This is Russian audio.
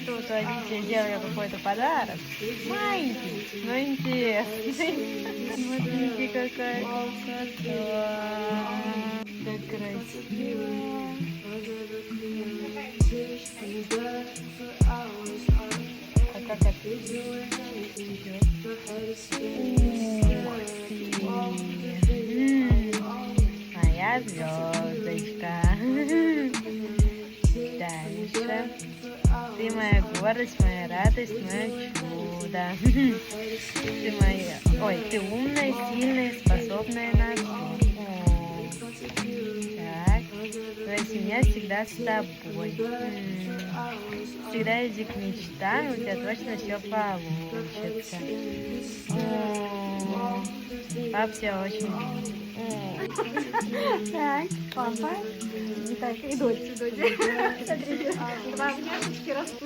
они тут Алисе сделали какой-то подарок. Маленький, но интересный. Смотрите, какая красота. Так красиво. А как это идет? Ух ты. Моя звездочка. Дальше. Ты моя гордость, моя радость, мое чудо. Ты моя... Ой, ты умная, сильная, способная на все. Так. Твоя семья всегда с тобой. Всегда иди к мечтам, у тебя точно все получится. Пап тебя очень любит. Так, папа. Так, и дочь. Смотрите, два внешечки растут.